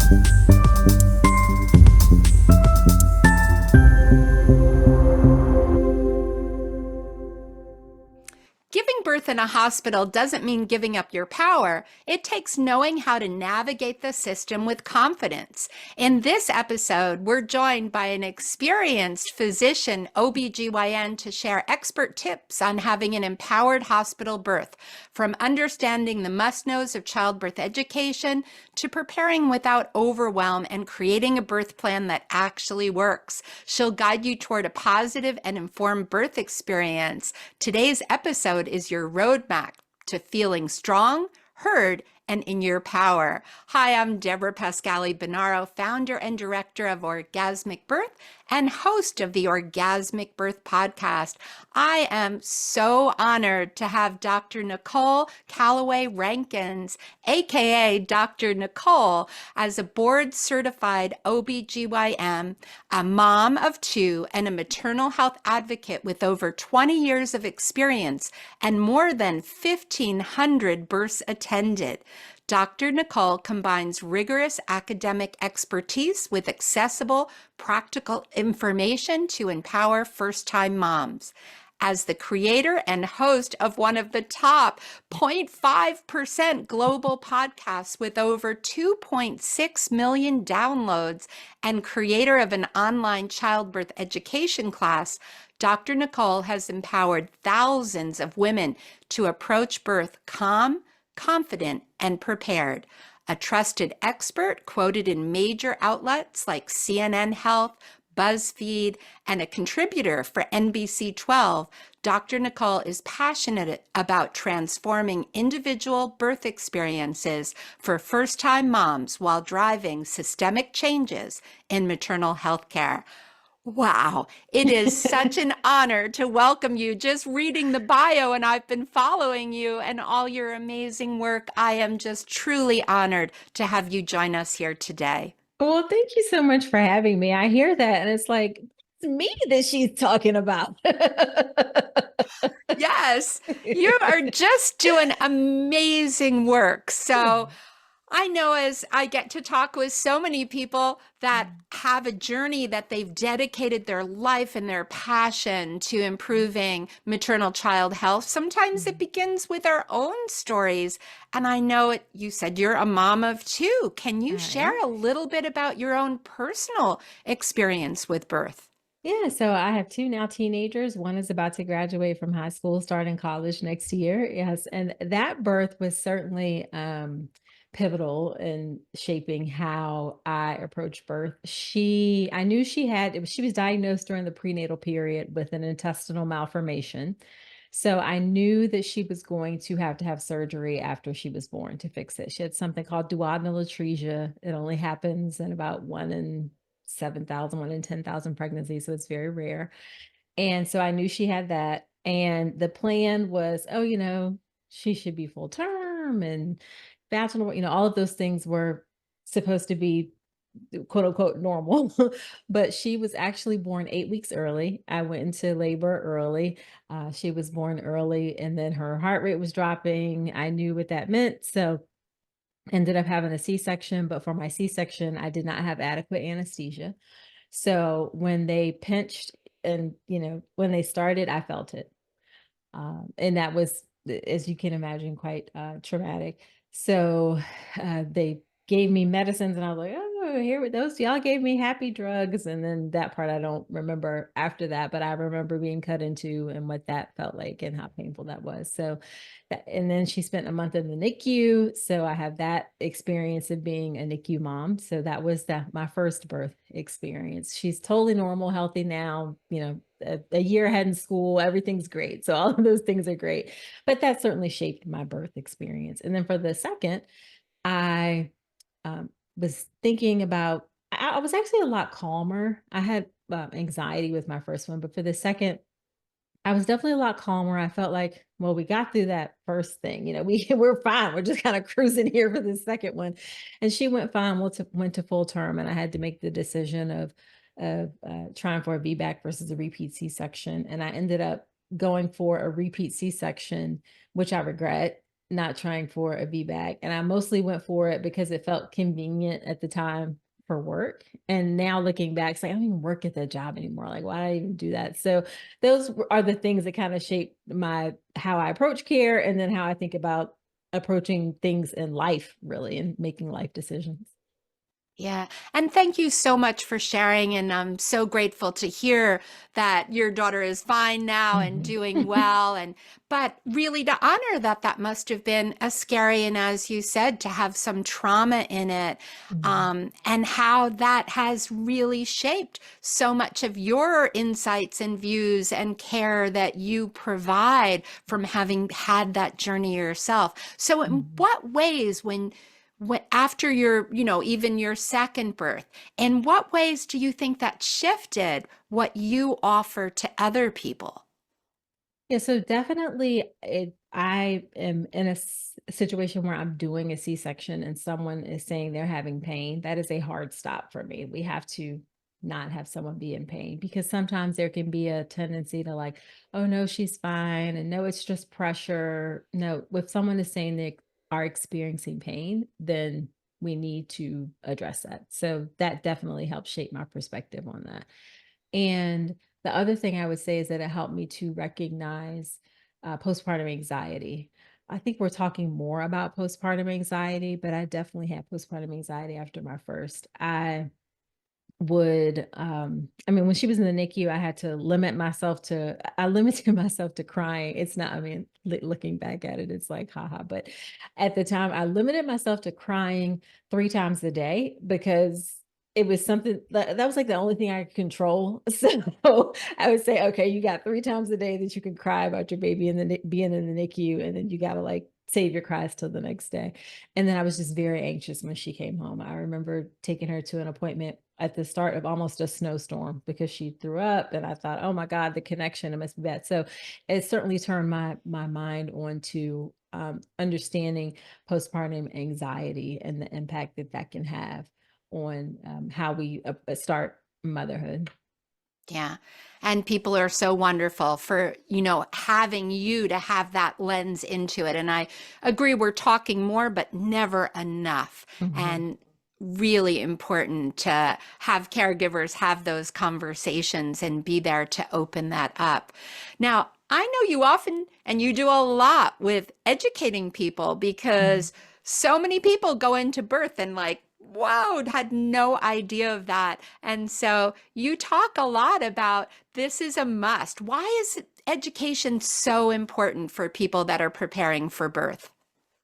Giving birth in a hospital doesn't mean giving up your power. It takes knowing how to navigate the system with confidence. In this episode, we're joined by an experienced physician, OBGYN, to share expert tips on having an empowered hospital birth, from understanding the must-knows of childbirth education to preparing without overwhelm and creating a birth plan that actually works. She'll guide you toward a positive and informed birth experience. Today's episode is your roadmap to feeling strong, heard, and in your power. Hi, I'm Debra Pascali-Bonaro, founder and director of Orgasmic Birth and host of the Orgasmic Birth podcast. I am so honored to have Dr. Nicole Rankins, aka Dr. Nicole, as a board-certified OBGYN, a mom of two, and a maternal health advocate with over 20 years of experience and more than 1,500 births attended. Dr. Nicole combines rigorous academic expertise with accessible, practical information to empower first-time moms. As the creator and host of one of the top 0.5% global podcasts with over 2.6 million downloads and creator of an online childbirth education class, Dr. Nicole has empowered thousands of women to approach birth calm, confident, and prepared. A trusted expert quoted in major outlets like CNN Health, BuzzFeed, and a contributor for NBC 12, Dr. Nicole is passionate about transforming individual birth experiences for first-time moms while driving systemic changes in maternal health care. Wow, it is such an honor to welcome you. Just reading the bio, and I've been following you and all your amazing work. I am just truly honored to have you join us here today. Well, thank you so much for having me. I hear that, and it's like, it's me that she's talking about. Yes, you are just doing amazing work. So I know as I get to talk with so many people that have a journey that they've dedicated their life and their passion to improving maternal child health. Sometimes it begins with our own stories. And I know you said you're a mom of two. Can you share a little bit about your own personal experience with birth? Yeah, so I have two now teenagers. One is about to graduate from high school, starting college next year. Yes, and that birth was certainly pivotal in shaping how I approach birth. I knew she was diagnosed during the prenatal period with an intestinal malformation. So I knew that she was going to have surgery after she was born to fix it. She had something called duodenal atresia. It only happens in about 1 in 7,000, 1 in 10,000 pregnancies. So it's very rare. And so I knew she had that. And the plan was, she should be full term and vaginal, all of those things were supposed to be quote unquote normal, but she was actually born 8 weeks early. I went into labor early. She was born early, and then her heart rate was dropping. I knew what that meant. So ended up having a C-section, but for my C-section, I did not have adequate anesthesia. So when they pinched and, when they started, I felt it. And that was, as you can imagine, quite traumatic. So they gave me medicines, and I was like, oh, here with those, y'all gave me happy drugs. And then that part I don't remember after that, but I remember being cut into and what that felt like and how painful that was. So and then she spent a month in the NICU. So I have that experience of being a NICU mom. So that was my first birth experience. She's totally normal, healthy now, a year ahead in school, everything's great. So all of those things are great, but that certainly shaped my birth experience. And then for the second, I was thinking about, I was actually a lot calmer. I had anxiety with my first one, but for the second, I was definitely a lot calmer. I felt like, well, we got through that first thing, we're fine. We're just kind of cruising here for the second one. And she went fine, went to full term. And I had to make the decision of trying for a VBAC versus a repeat C-section. And I ended up going for a repeat C-section, which I regret. not trying for a VBAC. And I mostly went for it because it felt convenient at the time for work. And now looking back, it's like, I don't even work at that job anymore. Like, why did I even do that? So those are the things that kind of shape how I approach care, and then how I think about approaching things in life, really, and making life decisions. Yeah. And thank you so much for sharing. And I'm so grateful to hear that your daughter is fine now and Mhm. doing well. But really to honor that, that must have been a scary, and as you said, to have some trauma in it, Mhm. and how that has really shaped so much of your insights and views and care that you provide from having had that journey yourself. So in Mhm. what ways, after your, even your second birth, in what ways do you think that shifted what you offer to other people? Yeah, so definitely I am in a situation where I'm doing a C-section and someone is saying they're having pain. That is a hard stop for me. We have to not have someone be in pain, because sometimes there can be a tendency to like, oh no, she's fine. And no, it's just pressure. No, if someone is saying they are experiencing pain, then we need to address that. So that definitely helps shape my perspective on that. And the other thing I would say is that it helped me to recognize postpartum anxiety. I think we're talking more about postpartum anxiety, but I definitely had postpartum anxiety after my first. I mean, when she was in the NICU, I limited myself to crying. It's not, I mean, looking back at it, it's like, haha. But at the time, I limited myself to crying 3 times a day, because it was something that was like the only thing I could control. So I would say, okay, you got 3 times a day that you can cry about your baby being in the NICU, and then you got to like save your cries till the next day. And then I was just very anxious when she came home. I remember taking her to an appointment at the start of almost a snowstorm because she threw up, and I thought, "Oh my god, the connection, it must be bad." So it certainly turned my mind onto understanding postpartum anxiety and the impact that that can have on how we start motherhood. Yeah. And people are so wonderful for, having you to have that lens into it. And I agree, we're talking more, but never enough. Mhm. And really important to have caregivers have those conversations and be there to open that up. Now, I know you often and you do a lot with educating people, Mhm. because so many people go into birth and like, wow, had no idea of that. And so you talk a lot about this is a must. Why is education so important for people that are preparing for birth?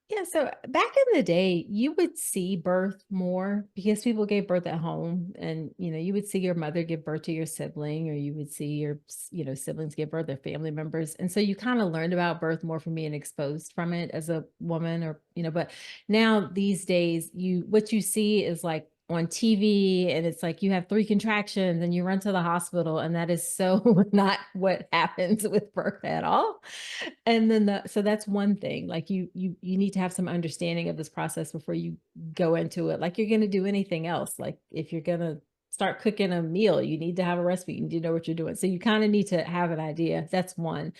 Yeah, so back in the day, you would see birth more because people gave birth at home, and you would see your mother give birth to your sibling, or you would see your siblings give birth, their family members. And so you kind of learned about birth more from being exposed from it as a woman, or but now these days, what you see is like on TV, and it's like you have 3 contractions and you run to the hospital, and that is so not what happens with birth at all. And then so that's one thing. Like you need to have some understanding of this process before you go into it. Like you're going to do anything else. Like if you're going to start cooking a meal, you need to have a recipe. You need to know what you're doing. So you kind of need to have an idea. That's one.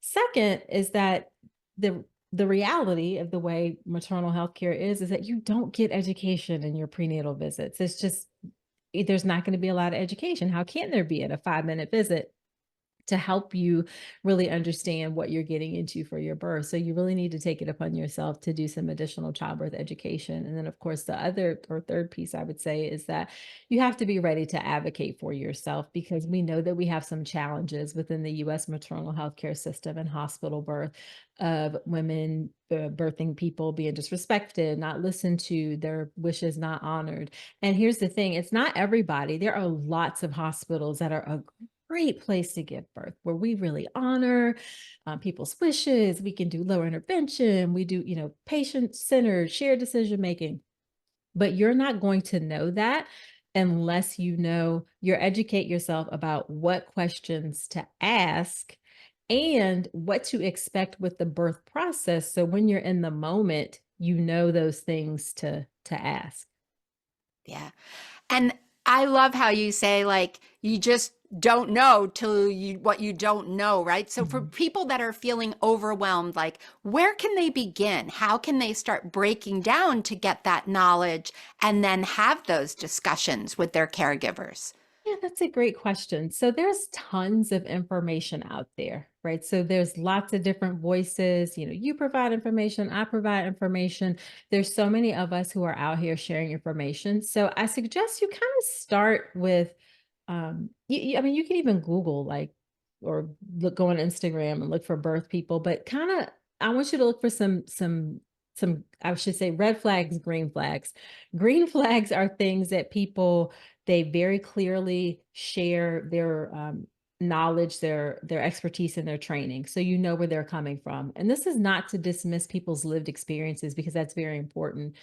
Second is that the reality of the way maternal health care is that you don't get education in your prenatal visits. It's just there's not going to be a lot of education. How can there be in a 5-minute visit to help you really understand what you're getting into for your birth? So you really need to take it upon yourself to do some additional childbirth education. And then of course the other or third piece I would say is that you have to be ready to advocate for yourself, because we know that we have some challenges within the US maternal health care system and hospital birth, of women, birthing people being disrespected, not listened to, their wishes not honored. And here's the thing, it's not everybody. There are lots of hospitals that are a great place to give birth, where we really honor people's wishes. We can do lower intervention. We do, patient centered, shared decision making. But you're not going to know that unless you educate yourself about what questions to ask and what to expect with the birth process. So when you're in the moment, you know those things to ask. Yeah. And I love how you say, like, you just don't know till you what you don't know, right? So for Mhm. people that are feeling overwhelmed, like, where can they begin? How can they start breaking down to get that knowledge and then have those discussions with their caregivers? Yeah, that's a great question. So there's tons of information out there, right? So there's lots of different voices. You provide information, I provide information. There's so many of us who are out here sharing information. So I suggest you kind of start with, I mean, you can even Google like, or go on Instagram and look for birth people, but kind of, I want you to look for some, I should say, red flags, green flags. Green flags are things that people, they very clearly share their knowledge, their expertise, and their training. So you know where they're coming from. And this is not to dismiss people's lived experiences because that's very important.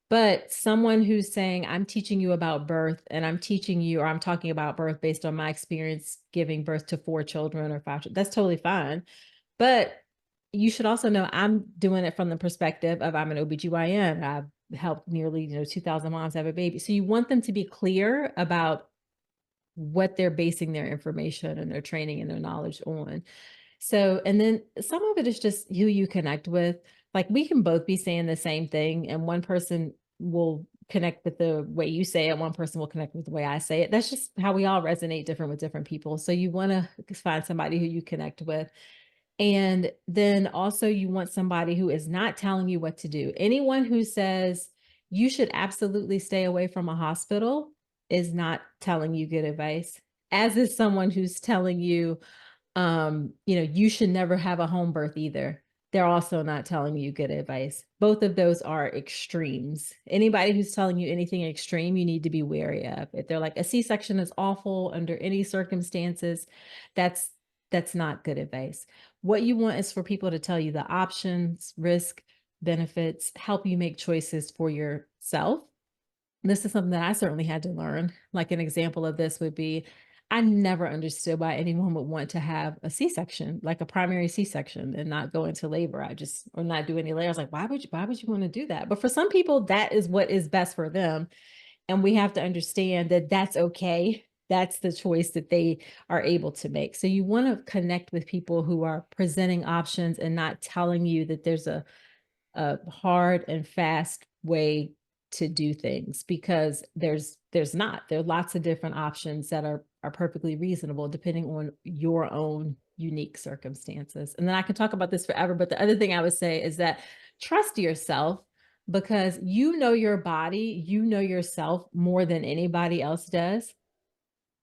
But someone who's saying, I'm teaching you about birth and I'm teaching you, or I'm talking about birth based on my experience giving birth to 4 children or 5 children, that's totally fine. But you should also know I'm doing it from the perspective of I'm an OBGYN. I've helped nearly, 2,000 moms have a baby. So you want them to be clear about what they're basing their information and their training and their knowledge on. So, and then some of it is just who you connect with. Like we can both be saying the same thing, and one person will connect with the way you say it, one person will connect with the way I say it. That's just how we all resonate different with different people. So you want to find somebody who you connect with. And then also you want somebody who is not telling you what to do. Anyone who says you should absolutely stay away from a hospital is not telling you good advice, as is someone who's telling you, you should never have a home birth either. They're also not telling you good advice. Both of those are extremes. Anybody who's telling you anything extreme, you need to be wary of. If they're like a C-section is awful under any circumstances, that's that's not good advice. What you want is for people to tell you the options, risk, benefits, help you make choices for yourself. This is something that I certainly had to learn. Like an example of this would be I never understood why anyone would want to have a C-section, like a primary C-section and not go into labor. Or not do any labor. I was like, why would you want to do that? But for some people, that is what is best for them. And we have to understand that that's okay. That's the choice that they are able to make. So you want to connect with people who are presenting options and not telling you that there's a hard and fast way to do things, because there's not. There are lots of different options that are perfectly reasonable depending on your own unique circumstances. And then I can talk about this forever, but the other thing I would say is that trust yourself, because you know your body, you know yourself more than anybody else does.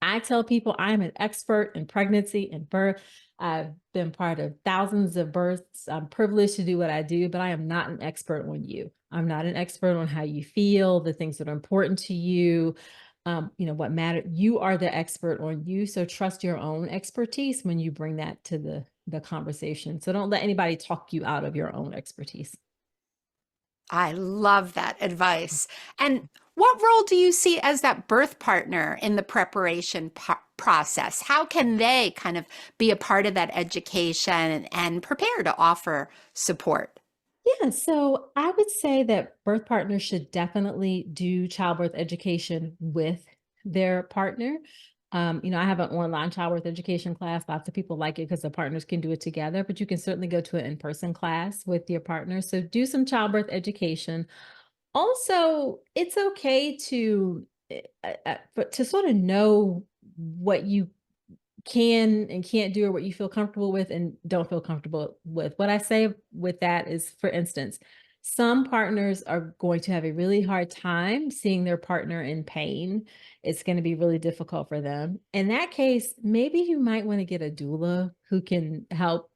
I tell people I'm an expert in pregnancy and birth. I've been part of thousands of births. I'm privileged to do what I do, but I am not an expert on you. I'm not an expert on how you feel, the things that are important to you, what matter. You are the expert on you. So trust your own expertise when you bring that to the conversation. So don't let anybody talk you out of your own expertise. I love that advice. And what role do you see as that birth partner in the preparation process? How can they kind of be a part of that education and prepare to offer support? Yeah, so I would say that birth partners should definitely do childbirth education with their partner. I have an online childbirth education class. Lots of people like it because the partners can do it together, but you can certainly go to an in-person class with your partner. So do some childbirth education. Also, it's okay to to sort of know what you can and can't do, or what you feel comfortable with and don't feel comfortable with. What I say with that is, for instance, some partners are going to have a really hard time seeing their partner in pain. It's going to be really difficult for them. In that case, maybe you might want to get a doula who can help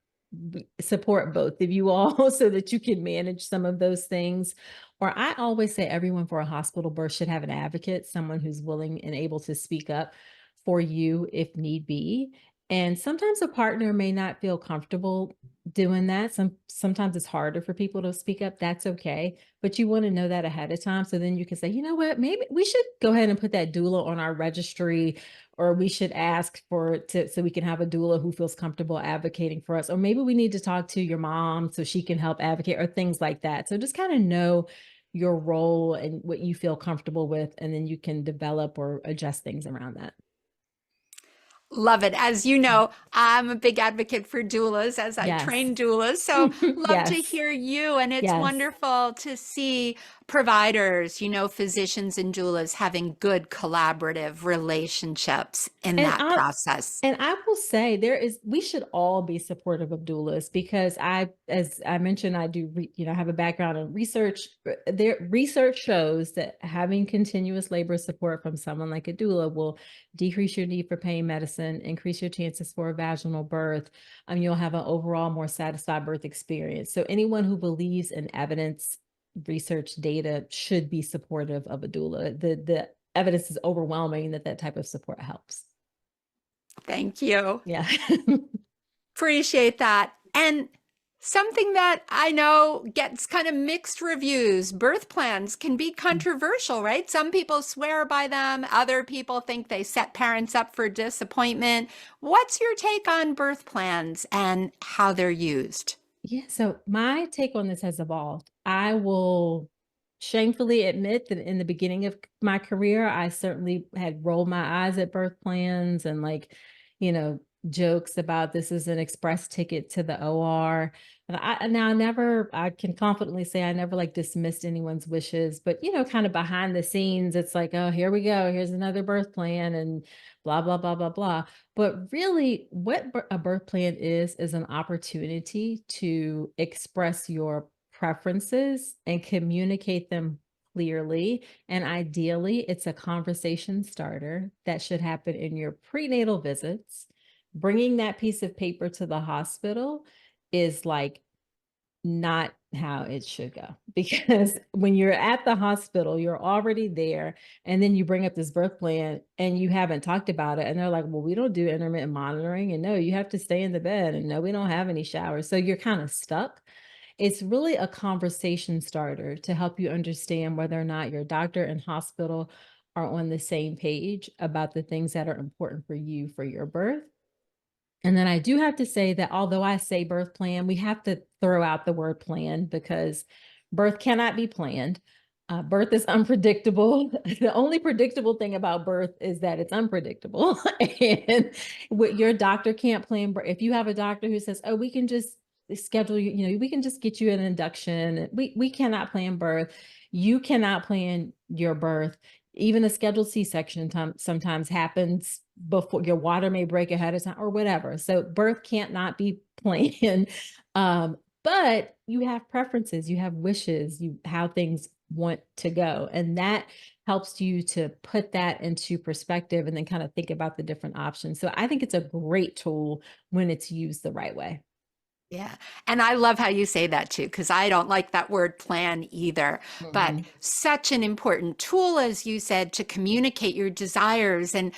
support both of you all so that you can manage some of those things. Or I always say everyone for a hospital birth should have an advocate, someone who's willing and able to speak up for you if need be. And sometimes a partner may not feel comfortable doing that. Sometimes it's harder for people to speak up. That's okay. But you want to know that ahead of time. So then you can say, you know what, maybe we should go ahead and put that doula on our registry, or we should ask for it to, so we can have a doula who feels comfortable advocating for us. Or maybe we need to talk to your mom so she can help advocate, or things like that. So just kind of know your role and what you feel comfortable with, and then you can develop or adjust things around that. Love it. As you know, I'm a big advocate for doulas as I Yes. train doulas. So love to Yes. hear you. And it's Yes. wonderful to see providers, physicians and doulas having good collaborative relationships in And that I process. and I will say we should all be supportive of doulas because as I mentioned, I do, have a background in research. Research shows that having continuous labor support from someone like a doula will decrease your need for pain medicine, increase your chances for a vaginal birth. You'll have an overall more satisfied birth experience. So anyone who believes in evidence, research data should be supportive of a doula. The evidence is overwhelming that type of support helps. Thank you. Yeah. Appreciate that. And something that I know gets kind of mixed reviews. Birth plans can be controversial, right? Some people swear by them, other people think they set parents up for disappointment. What's your take on birth plans and how they're used? Yeah, so my take on this has evolved. I will shamefully admit that in the beginning of my career, I certainly had rolled my eyes at birth plans and you know, jokes about this is an express ticket to the OR. I can confidently say I never dismissed anyone's wishes, but kind of behind the scenes, it's like, oh, here we go. Here's another birth plan and blah, blah, blah, blah, blah. But really, what a birth plan is an opportunity to express your preferences and communicate them clearly. And ideally, it's a conversation starter that should happen in your prenatal visits. Bringing that piece of paper to the hospital is not how it should go, because when you're at the hospital, you're already there, and then you bring up this birth plan and you haven't talked about it, and they're like, well, we don't do intermittent monitoring, and no, you have to stay in the bed, and no, we don't have any showers. So you're kind of stuck. It's really a conversation starter to help you understand whether or not your doctor and hospital are on the same page about the things that are important for you for your birth. And then I do have to say that although I say birth plan, we have to throw out the word plan because birth cannot be planned. Birth is unpredictable. The only predictable thing about birth is that it's unpredictable. And what your doctor can't plan. If you have a doctor who says, oh, we can just schedule you, we can just get you an induction. We cannot plan birth. You cannot plan your birth. Even a scheduled C-section sometimes happens before your water may break ahead of time or whatever. So birth can't not be planned. But you have preferences, you have wishes, how things want to go. And that helps you to put that into perspective and then kind of think about the different options. So I think it's a great tool when it's used the right way. Yeah. And I love how you say that too, because I don't like that word plan either. But Mhm. such an important tool, as you said, to communicate your desires. And,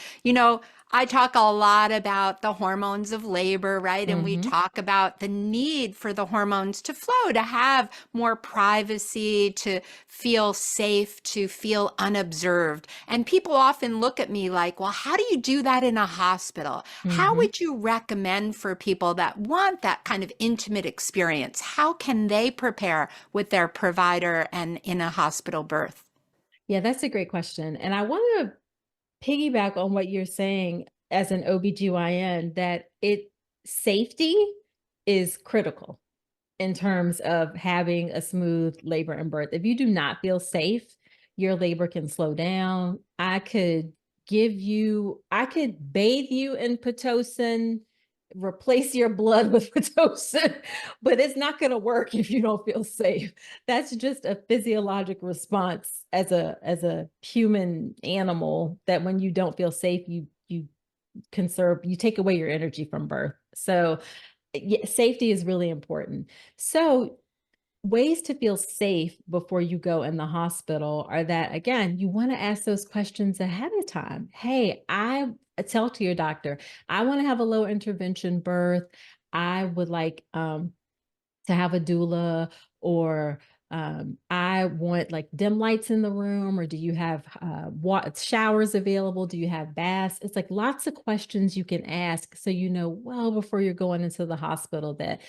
I talk a lot about the hormones of labor, right? And we Mhm. talk about the need for the hormones to flow, to have more privacy, to feel safe, to feel unobserved. And people often look at me like, well, how do you do that in a hospital? How Mhm. would you recommend for people that want that kind of intimate experience? How can they prepare with their provider and in a hospital birth? Yeah, that's a great question. And I want to piggyback on what you're saying as an OBGYN that safety is critical in terms of having a smooth labor and birth. If you do not feel safe, your labor can slow down. I could bathe you in Pitocin, replace your blood with Pitocin, but it's not going to work if you don't feel safe. That's just a physiologic response as a human animal that when you don't feel safe, you take away your energy from birth. So yeah, safety is really important. So ways to feel safe before you go in the hospital are that, again, you want to ask those questions ahead of time. Hey, I tell to your doctor, I want to have a low intervention birth. I would like to have a doula, or I want like dim lights in the room, or do you have showers available? Do you have baths? It's like lots of questions you can ask so you know well before you're going into the hospital that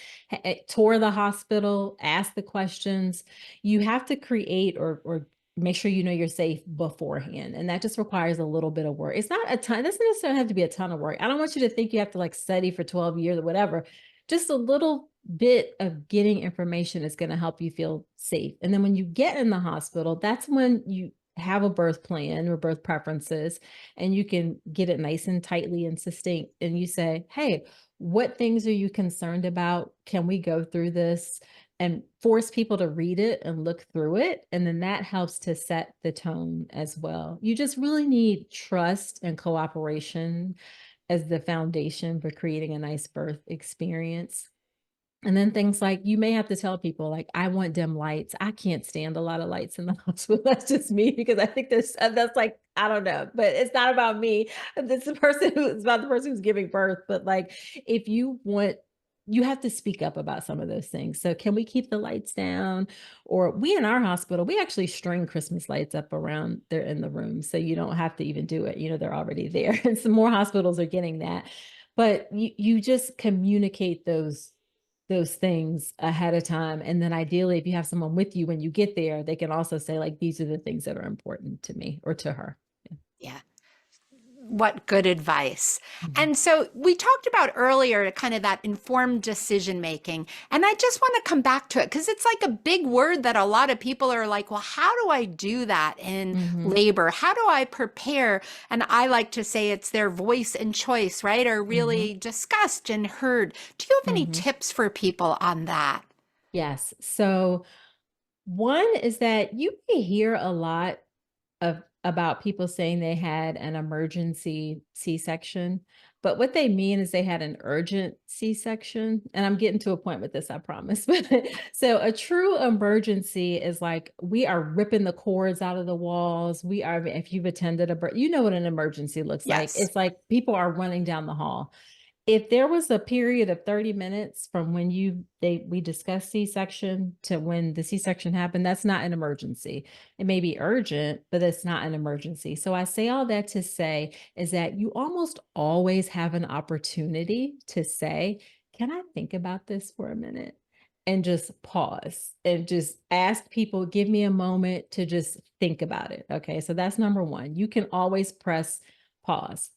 tour the hospital, ask the questions. You have to create or make sure you know you're safe beforehand. And that just requires a little bit of work. It's not a ton, it doesn't necessarily have to be a ton of work. I don't want you to think you have to like study for 12 years or whatever. Just a little bit of getting information is going to help you feel safe. And then when you get in the hospital, that's when you have a birth plan or birth preferences, and you can get it nice and tightly and succinct. And you say, hey, what things are you concerned about? Can we go through this? And force people to read it and look through it. And then that helps to set the tone as well. You just really need trust and cooperation as the foundation for creating a nice birth experience. And then things like you may have to tell people like, I want dim lights. I can't stand a lot of lights in the hospital. That's just me because I think that's like, I don't know, but it's not about me. It's about the person who's giving birth. But like, if you want, you have to speak up about some of those things. So can we keep the lights down? Or we in our hospital, we actually string Christmas lights up around there in the room. So you don't have to even do it. You know, they're already there. And some more hospitals are getting that. But you just communicate those things ahead of time. And then ideally, if you have someone with you when you get there, they can also say, like, these are the things that are important to me or to her. Yeah. Yeah. What good advice. Mhm. And so we talked about earlier kind of that informed decision making. And I just want to come back to it because it's like a big word that a lot of people are like, well, how do I do that in Mhm. labor? How do I prepare? And I like to say it's their voice and choice, right? Are Mhm. really discussed and heard. Do you have any Mhm. tips for people on that? Yes. So one is that you may hear a lot of about people saying they had an emergency C-section, but what they mean is they had an urgent C-section. And I'm getting to a point with this, I promise. But so a true emergency is like we are ripping the cords out of the walls. We are, if you've attended a birth, you know what an emergency looks like. Yes. It's like people are running down the hall. If there was a period of 30 minutes from when we discussed C-section to when the C-section happened, that's not an emergency. It may be urgent, but it's not an emergency. So I say all that to say is that you almost always have an opportunity to say, can I think about this for a minute? And just pause and just ask people, give me a moment to just think about it. Okay. So that's number one. You can always press pause.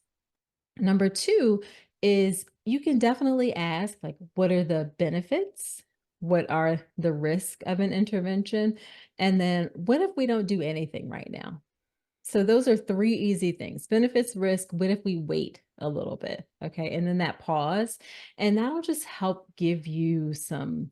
Number two is you can definitely ask, like, what are the benefits? What are the risk of an intervention? And then what if we don't do anything right now? So those are three easy things: benefits, risk. What if we wait a little bit? Okay. And then that pause, and that'll just help give you some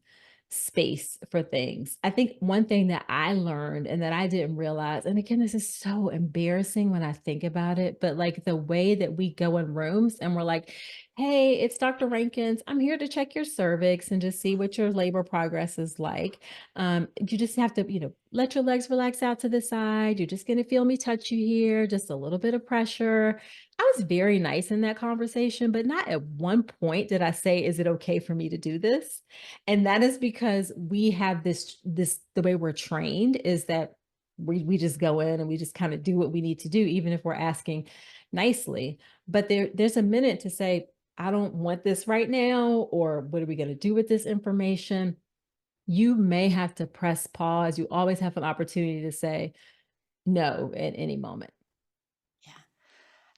space for things. I think one thing that I learned and that I didn't realize, and again, this is so embarrassing when I think about it, but like the way that we go in rooms and we're like, hey, it's Dr. Rankins. I'm here to check your cervix and just see what your labor progress is like. You just have to, let your legs relax out to the side. You're just going to feel me touch you here, just a little bit of pressure. I was very nice in that conversation, but not at one point did I say, is it okay for me to do this? And that is because we have the way we're trained is that we just go in and we just kind of do what we need to do, even if we're asking nicely. But there's a minute to say, I don't want this right now, or what are we going to do with this information? You may have to press pause. You always have an opportunity to say no at any moment. Yeah.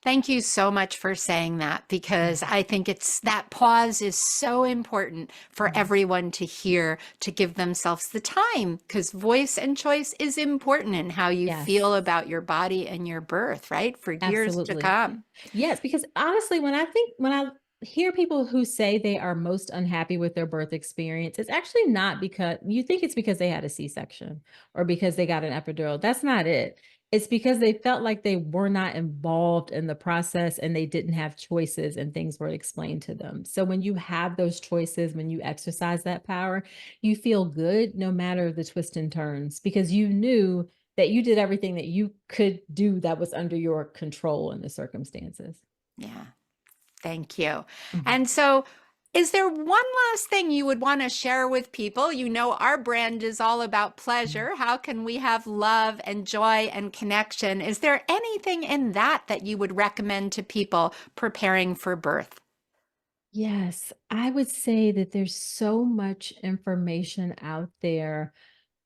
Thank you so much for saying that because Mhm. I think it's that pause is so important for Mhm. everyone to hear, to give themselves the time because voice and choice is important in how you Yes, feel about your body and your birth, right? For years to absolutely. come. Yes, because honestly, when I hear people who say they are most unhappy with their birth experience, it's actually not because you think it's because they had a C-section or because they got an epidural. That's not it. It's because they felt like they were not involved in the process and they didn't have choices and things were explained to them. So when you have those choices, when you exercise that power, you feel good no matter the twists and turns because you knew that you did everything that you could do that was under your control in the circumstances. Yeah. Thank you. Mhm. And so Is there one last thing you would want to share with people? You know, our brand is all about pleasure. How can we have love and joy and connection? Is there anything in that that you would recommend to people preparing for birth? Yes, I would say that there's so much information out there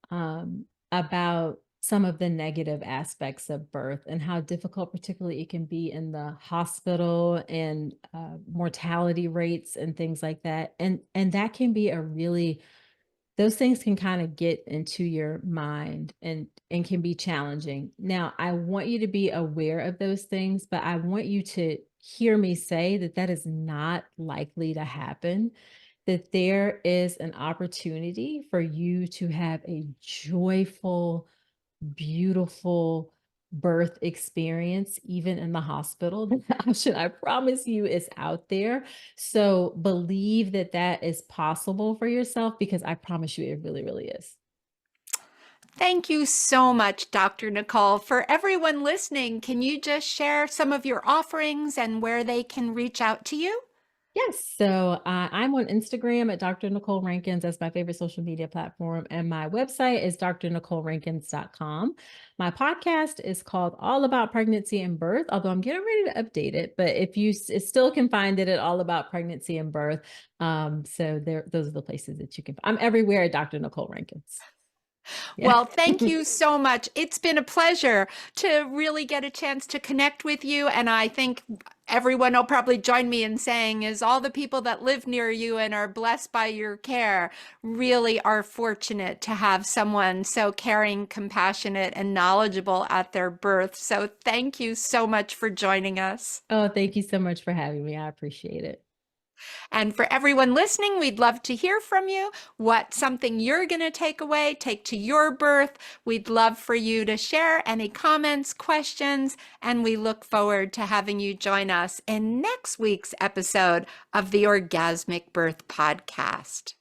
about some of the negative aspects of birth and how difficult, particularly, it can be in the hospital and mortality rates and things like that. And that can be a really those things can kind of get into your mind and can be challenging. Now, I want you to be aware of those things, but I want you to hear me say that that is not likely to happen, that there is an opportunity for you to have a joyful, beautiful birth experience, even in the hospital. The option, I promise you, is out there. So believe that that is possible for yourself because I promise you it really, really is. Thank you so much, Dr. Nicole. For everyone listening, can you just share some of your offerings and where they can reach out to you? Yes. So I'm on Instagram at Dr. Nicole Rankins. That's my favorite social media platform. And my website is drnicolerankins.com. My podcast is called All About Pregnancy and Birth, although I'm getting ready to update it. But if you still can find it at All About Pregnancy and Birth. So those are the places that you can. I'm everywhere at Dr. Nicole Rankins. Yeah. Well, thank you so much. It's been a pleasure to really get a chance to connect with you. And I think everyone will probably join me in saying is all the people that live near you and are blessed by your care really are fortunate to have someone so caring, compassionate, and knowledgeable at their birth. So thank you so much for joining us. Oh, thank you so much for having me. I appreciate it. And for everyone listening, we'd love to hear from you. What's something you're going to take away, take to your birth? We'd love for you to share any comments, questions, and we look forward to having you join us in next week's episode of the Orgasmic Birth Podcast.